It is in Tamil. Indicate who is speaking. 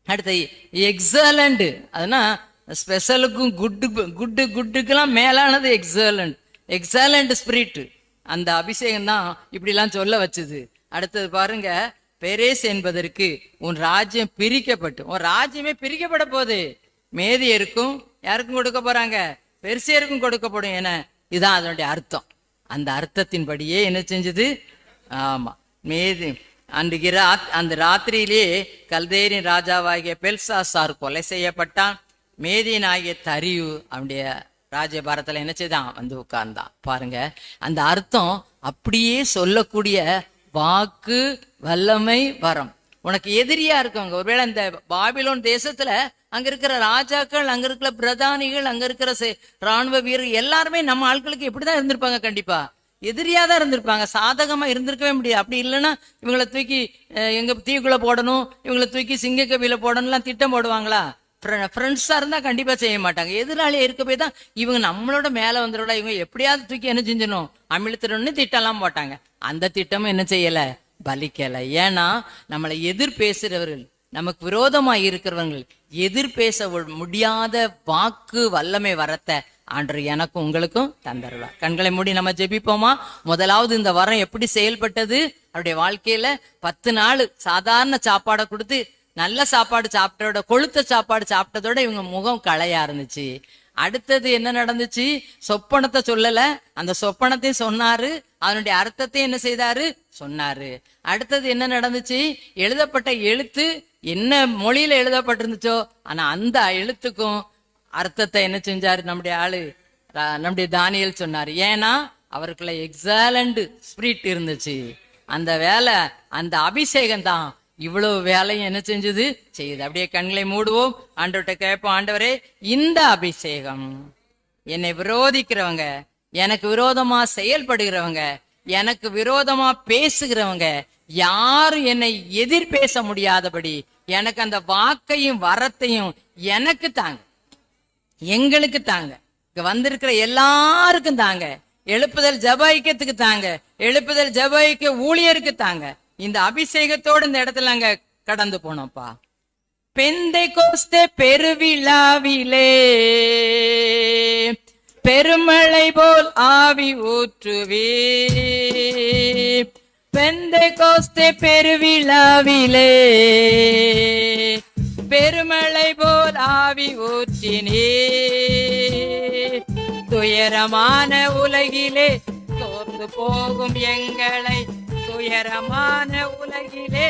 Speaker 1: அடுத்த எக்ஸலண்ட், அதுனா ஸ்பெஷலுக்கும் குட்டுக்கெல்லாம் மேலானது எக்ஸலண்ட் ஸ்பிரிட். அந்த அபிஷேகம் தான் இப்படிலாம் சொல்ல வச்சுது. அடுத்தது பாருங்க, பெரேஸ் என்பதற்கு உன் ராஜ்யம் பிரிக்கப்பட்டு, உன் ராஜ்யமே பிரிக்கப்பட போகுது. மேதியருக்கும் யாருக்கும் கொடுக்க போறாங்க? பெர்சியருக்கும் கொடுக்கப்படும் என, இதுதான் அதனுடைய அர்த்தம். அந்த அர்த்தத்தின்படியே என்ன செஞ்சது? ஆமா, மேதி அந்த ராத்திரியிலேயே கல்தேரின் ராஜாவாகிய பெல்சாசார் கொலை செய்யப்பட்டான். மேதியன் ஆகிய தரியு அவனுடைய ராஜபாரத்துல என்ன செய்தான்? வந்து உட்கார்ந்தான். பாருங்க, அந்த அர்த்தம் அப்படியே சொல்லக்கூடிய வாக்கு, வல்லமை, வரம். உனக்கு எதிரியா இருக்கவங்க, ஒருவேளை இந்த பாபிலோன் தேசத்துல அங்க இருக்கிற ராஜாக்கள், அங்க இருக்கிற பிரதானிகள், அங்க இருக்கிற ராணுவ வீரர் எல்லாருமே நம்ம ஆட்களுக்கு எப்படிதான் இருந்திருப்பாங்க? கண்டிப்பா எதிரியாதான் இருந்திருப்பாங்க, சாதகமா இருந்திருக்கவே முடியாது. அப்படி இல்லைன்னா இவங்களை தூக்கி எங்க தீக்குள்ள போடணும், இவங்களை தூக்கி சிங்கக்கவியில போடணும்லாம் திட்டம் போடுவாங்களா? ஃப்ரெண்ட்ஸா இருந்தா கண்டிப்பா செய்ய மாட்டாங்க. எதிராளியா இருக்க போய் தான் இவங்க நம்மளோட மேல வந்துடா, இவங்க எப்படியாவது தூக்கி என்ன செஞ்சணும், அமிழ்த்திடணும்னு திட்டம்லாம் போட்டாங்க. அந்த திட்டமும் என்ன செய்யல? பலிக்கல. ஏன்னா நம்மளை எதிர் பேசுறவர்கள், நமக்கு விரோதமா இருக்கிறவர்கள், எதிர் பேச முடியாத வாக்கு, வல்லமை, வரத்தை ஆண்டவர் எனக்கும் உங்களுக்கும் தந்தருவார். கண்களை மூடி நம்ம ஜெபிப்போமா? முதலாவது இந்த வரம் எப்படி செயல்பட்டது அவருடைய வாழ்க்கையில? 10 நாள் சாதாரண சாப்பாடை கொடுத்து, நல்ல சாப்பாடு சாப்பிட்டதோட, கொழுத்த சாப்பாடு சாப்பிட்டதோட இவங்க முகம் களையா இருந்துச்சு. அடுத்தது என்ன நடந்துச்சு? சொப்பனத்தை சொல்லல, அந்த சொப்பனத்தையும் சொன்னாரு, அதனுடைய அர்த்தத்தையும் என்ன செய்தாரு? சொன்னாரு. அடுத்தது என்ன நடந்துச்சு? எழுதப்பட்ட எழுத்து என்ன மொழியில எழுதப்பட்டிருந்துச்சோ, ஆனா அந்த எழுத்துக்கும் அர்த்தத்தை என்ன செஞ்சாரு நம்முடைய ஆளு, நம்முடைய தானியேல் சொன்னாரு. ஏன்னா அவருக்குள்ள எக்ஸலண்ட் ஸ்பிரிட் இருந்துச்சு. அந்த வேலை, அந்த அபிஷேகம் தான் இவ்வளவு வேலையும் என்ன செஞ்சது? செய்யுது. அப்படியே கண்களை மூடுவோம், ஆண்டவர்கிட்ட கேட்போம், ஆண்டவரே இந்த அபிஷேகம் என்னை விரோதிக்கிறவங்க, எனக்கு விரோதமா செயல்படுகிறவங்க, எனக்கு விரோதமா பேசுகிறவங்க யாரும் என்னை எதிர் பேச முடியாதபடி எனக்கு அந்த வாக்கையும் வரத்தையும் எனக்கு தாங்க, எங்களுக்கு தாங்க, இங்க வந்திருக்கிற எல்லாருக்கும் தாங்க. எழுப்புதல் ஜெப ஐக்கியத்துக்கு தாங்க, எழுப்புதல் ஜெப ஐக்கிய ஊழியருக்கு தாங்க. இந்த அபிஷேகத்தோடு இந்த இடத்துல நாங்க கடந்து போனோம்ப்பா. பெந்தைக்கோஸ்தே பெருவிழாவிலே பெருமழை போல் ஆவி ஊற்றுவே, பெந்தைக்கோஸ்தே பெருவிழாவிலே பெருமழை போல் ஆவி ஊற்றினே, துயரமான உலகிலே சோர்ந்து போகும் எங்களை, துயரமான உலகிலே